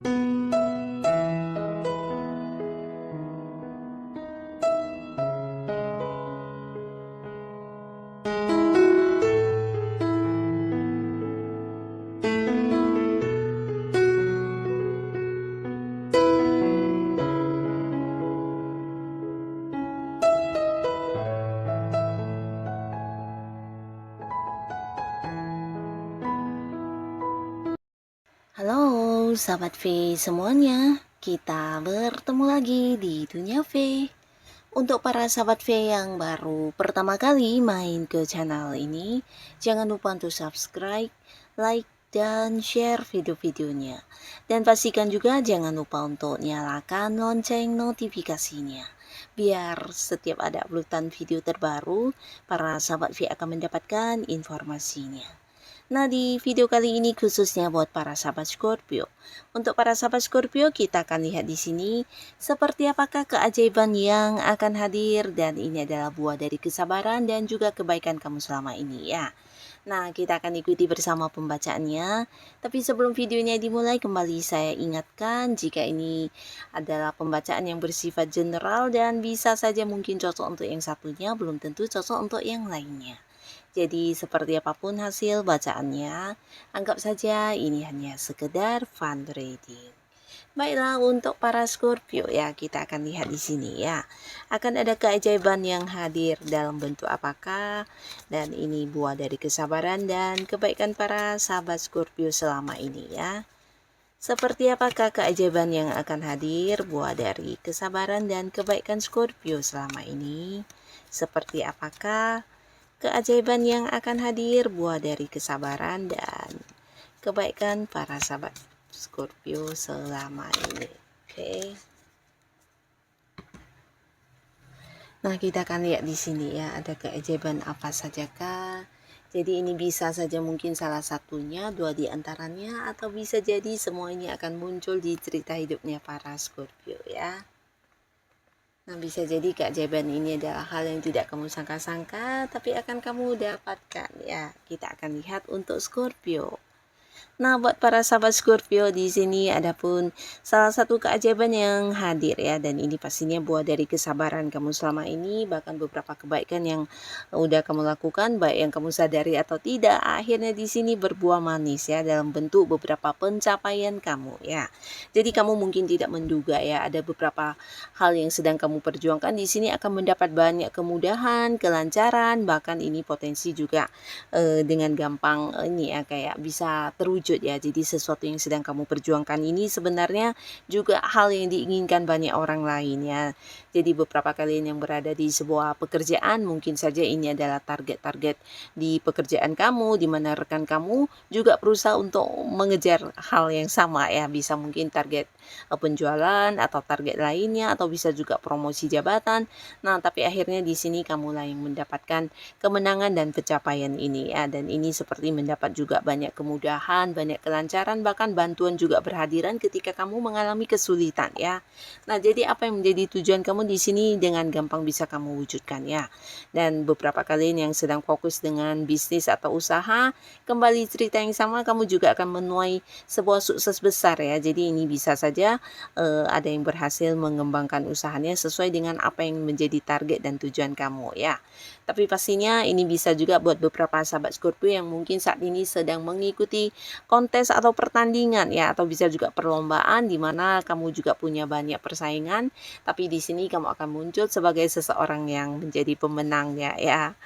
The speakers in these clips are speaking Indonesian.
Halo sahabat V semuanya, kita bertemu lagi di Dunia V. Untuk para sahabat V yang baru pertama kali main ke channel ini, jangan lupa untuk subscribe, like, dan share video-videonya. Dan pastikan juga jangan lupa untuk nyalakan lonceng notifikasinya. Biar setiap ada uploadan video terbaru, para sahabat V akan mendapatkan informasinya. Nah, di video kali ini khususnya buat para sahabat Scorpio. Untuk para sahabat Scorpio, kita akan lihat di sini seperti apakah keajaiban yang akan hadir, dan ini adalah buah dari kesabaran dan juga kebaikan kamu selama ini ya. Nah, kita akan ikuti bersama pembacaannya. Tapi sebelum videonya dimulai, kembali saya ingatkan jika ini adalah pembacaan yang bersifat general dan bisa saja mungkin cocok untuk yang satunya, belum tentu cocok untuk yang lainnya. Jadi seperti apapun hasil bacaannya, anggap saja ini hanya sekedar fun reading. Baiklah, untuk para Scorpio ya, kita akan lihat di sini ya. Akan ada keajaiban yang hadir dalam bentuk apakah? Dan ini buah dari kesabaran dan kebaikan para sahabat Scorpio selama ini ya. Seperti apakah keajaiban yang akan hadir buah dari kesabaran dan kebaikan Scorpio selama ini? Seperti apakah keajaiban yang akan hadir buah dari kesabaran dan kebaikan para sahabat Scorpio selama ini. Oke. Nah, kita akan lihat di sini ya, ada keajaiban apa sajakah. Jadi ini bisa saja mungkin salah satunya, dua di antaranya, atau bisa jadi semuanya akan muncul di cerita hidupnya para Scorpio ya. Nah, bisa jadi keajaiban ini adalah hal yang tidak kamu sangka-sangka, tapi akan kamu dapatkan ya. Kita akan lihat untuk Scorpio. Nah, buat para sahabat Scorpio, di sini ada pun salah satu keajaiban yang hadir ya, dan ini pastinya buah dari kesabaran kamu selama ini, bahkan beberapa kebaikan yang udah kamu lakukan, baik yang kamu sadari atau tidak, akhirnya di sini berbuah manis ya, dalam bentuk beberapa pencapaian kamu ya. Jadi kamu mungkin tidak menduga ya, ada beberapa hal yang sedang kamu perjuangkan di sini akan mendapat banyak kemudahan, kelancaran, bahkan ini potensi juga dengan gampang ini ya, kayak bisa terwujud ya. Jadi sesuatu yang sedang kamu perjuangkan ini sebenarnya juga hal yang diinginkan banyak orang lain ya. Jadi beberapa kalian yang berada di sebuah pekerjaan, mungkin saja ini adalah target-target di pekerjaan kamu, di mana rekan kamu juga berusaha untuk mengejar hal yang sama ya. Bisa mungkin target penjualan atau target lainnya, atau bisa juga promosi jabatan. Nah, tapi akhirnya di sini kamulah yang mendapatkan kemenangan dan pencapaian ini ya. Dan ini seperti mendapat juga banyak kemudahan, banyak kelancaran, bahkan bantuan juga berhadiran ketika kamu mengalami kesulitan ya. Nah, jadi apa yang menjadi tujuan kamu di sini dengan gampang bisa kamu wujudkan ya. Dan beberapa kalian yang sedang fokus dengan bisnis atau usaha, kembali cerita yang sama, kamu juga akan menuai sebuah sukses besar ya. Jadi ini bisa saja ada yang berhasil mengembangkan usahanya sesuai dengan apa yang menjadi target dan tujuan kamu ya. Tapi pastinya ini bisa juga buat beberapa sahabat Scorpio yang mungkin saat ini sedang mengikuti kontes atau pertandingan ya, atau bisa juga perlombaan di mana kamu juga punya banyak persaingan, tapi di sini kamu akan muncul sebagai seseorang yang menjadi pemenangnya ya.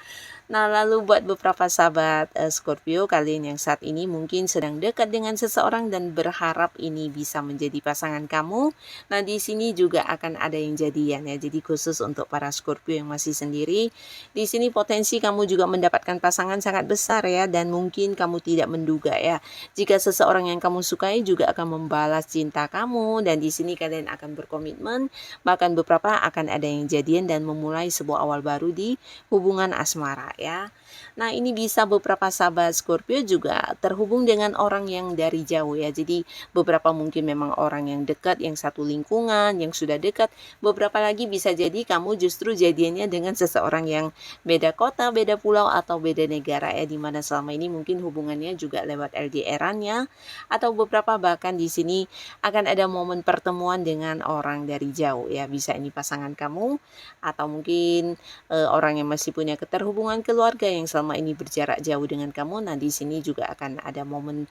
Nah, lalu buat beberapa sahabat Scorpio, kalian yang saat ini mungkin sedang dekat dengan seseorang dan berharap ini bisa menjadi pasangan kamu. Nah, di sini juga akan ada yang jadian ya. Jadi khusus untuk para Scorpio yang masih sendiri, di sini potensi kamu juga mendapatkan pasangan sangat besar ya, dan mungkin kamu tidak menduga ya, jika seseorang yang kamu sukai juga akan membalas cinta kamu, dan di sini kalian akan berkomitmen, bahkan beberapa akan ada yang jadian dan memulai sebuah awal baru di hubungan asmara ya. Nah, ini bisa beberapa sahabat Scorpio juga terhubung dengan orang yang dari jauh ya. Jadi beberapa mungkin memang orang yang dekat, yang satu lingkungan, yang sudah dekat. Beberapa lagi bisa jadi kamu justru jadiannya dengan seseorang yang beda kota, beda pulau, atau beda negara ya. Dimana selama ini mungkin hubungannya juga lewat LDR-annya. Atau beberapa bahkan di sini akan ada momen pertemuan dengan orang dari jauh ya. Bisa ini pasangan kamu atau mungkin orang yang masih punya keterhubungan keluarga yang selama ini berjarak jauh dengan kamu. Nah, di sini juga akan ada momen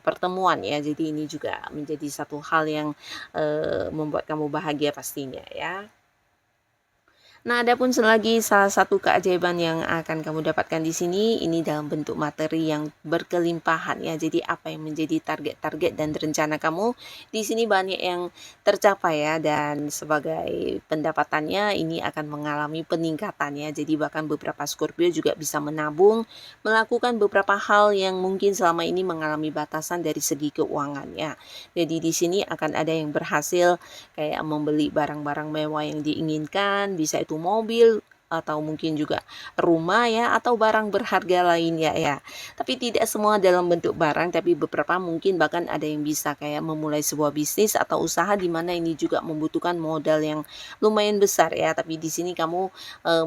pertemuan ya. Jadi ini juga menjadi satu hal yang membuat kamu bahagia pastinya ya. Nah, adapun selagi salah satu keajaiban yang akan kamu dapatkan di sini, ini dalam bentuk materi yang berkelimpahan ya. Jadi apa yang menjadi target-target dan rencana kamu di sini banyak yang tercapai ya, dan sebagai pendapatannya ini akan mengalami peningkatan ya. Jadi bahkan beberapa Scorpio juga bisa menabung, melakukan beberapa hal yang mungkin selama ini mengalami batasan dari segi keuangan ya. Jadi di sini akan ada yang berhasil kayak membeli barang-barang mewah yang diinginkan, bisa itu mobil atau mungkin juga rumah ya, atau barang berharga lainnya ya. Tapi tidak semua dalam bentuk barang, tapi beberapa mungkin bahkan ada yang bisa kayak memulai sebuah bisnis atau usaha di mana ini juga membutuhkan modal yang lumayan besar ya, tapi di sini kamu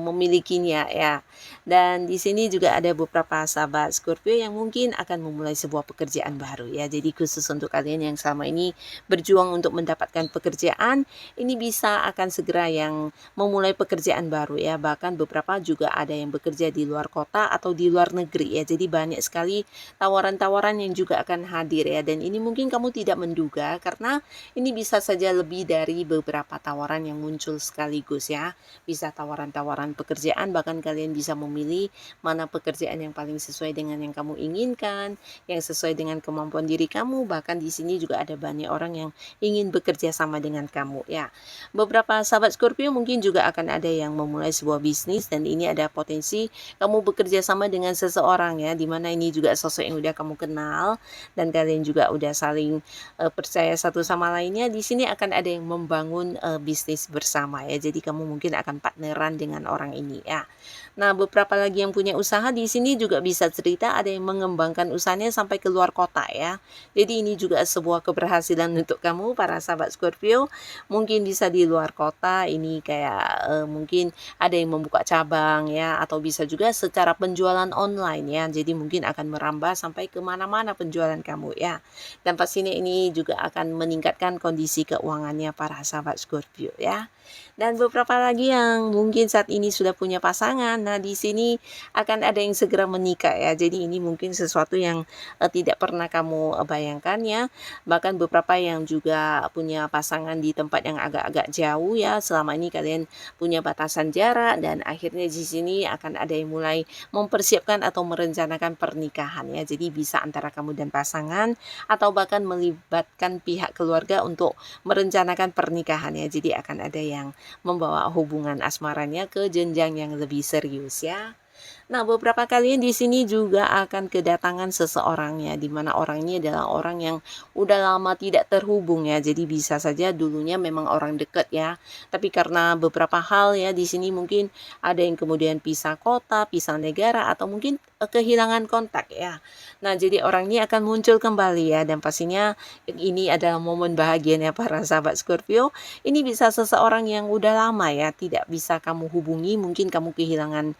memilikinya ya. Dan di sini juga ada beberapa sahabat Scorpio yang mungkin akan memulai sebuah pekerjaan baru ya. Jadi khusus untuk kalian yang selama ini berjuang untuk mendapatkan pekerjaan, ini bisa akan segera yang memulai pekerjaan baru ya. Bahkan beberapa juga ada yang bekerja di luar kota atau di luar negeri ya. Jadi banyak sekali tawaran-tawaran yang juga akan hadir ya. Dan ini mungkin kamu tidak menduga karena ini bisa saja lebih dari beberapa tawaran yang muncul sekaligus ya. Bisa tawaran-tawaran pekerjaan, bahkan kalian bisa memilih mana pekerjaan yang paling sesuai dengan yang kamu inginkan, yang sesuai dengan kemampuan diri kamu. Bahkan di sini juga ada banyak orang yang ingin bekerja sama dengan kamu ya. Beberapa sahabat Scorpio mungkin juga akan ada yang memulai sebuah bisnis, dan ini ada potensi kamu bekerja sama dengan seseorang ya, dimana ini juga sosok yang udah kamu kenal dan kalian juga udah saling percaya satu sama lainnya. Di sini akan ada yang membangun bisnis bersama ya. Jadi kamu mungkin akan partneran dengan orang ini ya. Nah, beberapa lagi yang punya usaha di sini juga bisa cerita ada yang mengembangkan usahanya sampai ke luar kota ya. Jadi ini juga sebuah keberhasilan untuk kamu para sahabat Scorpio. Mungkin bisa di luar kota, ini kayak mungkin ada yang membuka cabang ya, atau bisa juga secara penjualan online ya. Jadi mungkin akan merambah sampai ke mana-mana penjualan kamu ya. Dan pastinya ini juga akan meningkatkan kondisi keuangannya para sahabat Scorpio ya. Dan beberapa lagi yang mungkin saat ini sudah punya pasangan. Nah, di sini akan ada yang segera menikah ya. Jadi ini mungkin sesuatu yang tidak pernah kamu bayangkan ya. Bahkan beberapa yang juga punya pasangan di tempat yang agak-agak jauh ya. Selama ini kalian punya batasan jarak, dan akhirnya di sini akan ada yang mulai mempersiapkan atau merencanakan pernikahan ya. Jadi bisa antara kamu dan pasangan, atau bahkan melibatkan pihak keluarga untuk merencanakan pernikahan ya. Jadi akan ada yang membawa hubungan asmaranya ke jenjang yang lebih serius ya. Nah, beberapa kalian di sini juga akan kedatangan seseorang ya, di mana orang ini adalah orang yang udah lama tidak terhubung ya. Jadi bisa saja dulunya memang orang dekat ya, tapi karena beberapa hal ya di sini mungkin ada yang kemudian pisah kota, pisah negara, atau mungkin kehilangan kontak ya. Nah, jadi orang ini akan muncul kembali ya, dan pastinya ini adalah momen bahagianya para sahabat Scorpio. Ini bisa seseorang yang udah lama ya tidak bisa kamu hubungi, mungkin kamu kehilangan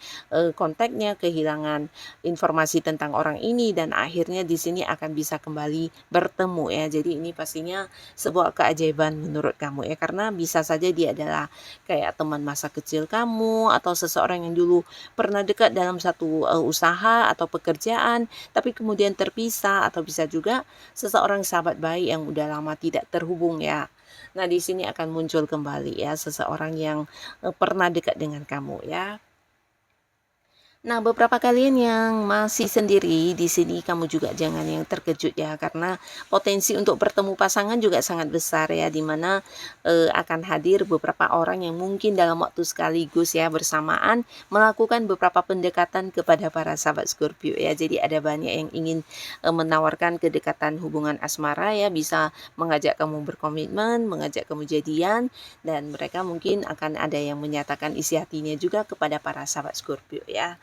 kontaknya, kehilangan informasi tentang orang ini, dan akhirnya di sini akan bisa kembali bertemu ya. Jadi ini pastinya sebuah keajaiban menurut kamu ya, karena bisa saja dia adalah kayak teman masa kecil kamu, atau seseorang yang dulu pernah dekat dalam satu usaha atau pekerjaan tapi kemudian terpisah, atau bisa juga seseorang sahabat baik yang udah lama tidak terhubung ya. Nah, di sini akan muncul kembali ya seseorang yang pernah dekat dengan kamu ya. Nah, beberapa kalian yang masih sendiri di sini kamu juga jangan yang terkejut ya, karena potensi untuk bertemu pasangan juga sangat besar ya, di mana akan hadir beberapa orang yang mungkin dalam waktu sekaligus ya bersamaan melakukan beberapa pendekatan kepada para sahabat Scorpio ya. Jadi ada banyak yang ingin menawarkan kedekatan hubungan asmara ya, bisa mengajak kamu berkomitmen, mengajak kamu jadian, dan mereka mungkin akan ada yang menyatakan isi hatinya juga kepada para sahabat Scorpio ya.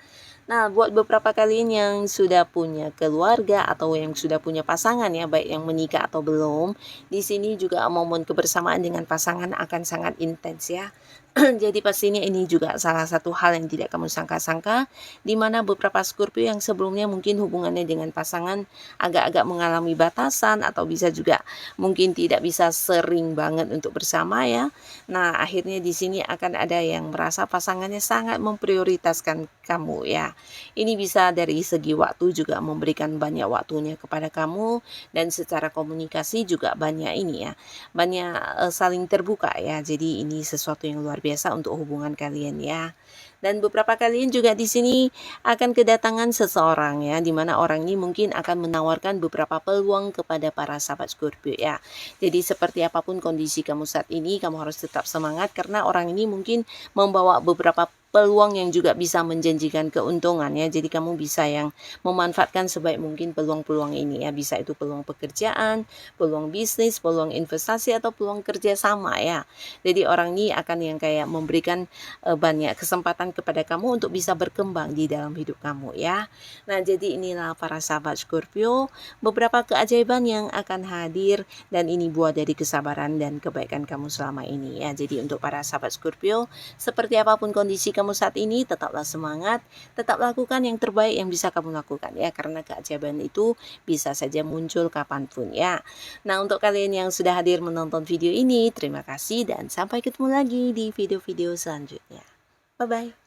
Nah, buat beberapa kalian yang sudah punya keluarga atau yang sudah punya pasangan ya, baik yang menikah atau belum, di sini juga momen kebersamaan dengan pasangan akan sangat intens ya. Jadi pastinya ini juga salah satu hal yang tidak kamu sangka-sangka, di mana beberapa Scorpio yang sebelumnya mungkin hubungannya dengan pasangan agak-agak mengalami batasan atau bisa juga mungkin tidak bisa sering banget untuk bersama ya. Nah, akhirnya di sini akan ada yang merasa pasangannya sangat memprioritaskan kamu ya. Ini bisa dari segi waktu juga memberikan banyak waktunya kepada kamu, dan secara komunikasi juga banyak ini ya, banyak saling terbuka ya. Jadi ini sesuatu yang luar biasa untuk hubungan kalian ya. Dan beberapa kalian juga di sini akan kedatangan seseorang ya, di mana orang ini mungkin akan menawarkan beberapa peluang kepada para sahabat Scorpio ya. Jadi seperti apapun kondisi kamu saat ini, kamu harus tetap semangat karena orang ini mungkin membawa beberapa peluang yang juga bisa menjanjikan keuntungan ya. Jadi kamu bisa yang memanfaatkan sebaik mungkin peluang-peluang ini ya. Bisa itu peluang pekerjaan, peluang bisnis, peluang investasi, atau peluang kerjasama ya. Jadi orang ini akan yang kayak memberikan banyak kesempatan kepada kamu untuk bisa berkembang di dalam hidup kamu ya. Nah, jadi inilah para sahabat Scorpio, beberapa keajaiban yang akan hadir, dan ini buah dari kesabaran dan kebaikan kamu selama ini ya. Jadi untuk para sahabat Scorpio, seperti apapun kondisi kamu saat ini, tetaplah semangat, tetap lakukan yang terbaik yang bisa kamu lakukan ya, karena keajaiban itu bisa saja muncul kapanpun ya. Nah, untuk kalian yang sudah hadir menonton video ini, terima kasih dan sampai ketemu lagi di video-video selanjutnya. Bye-bye.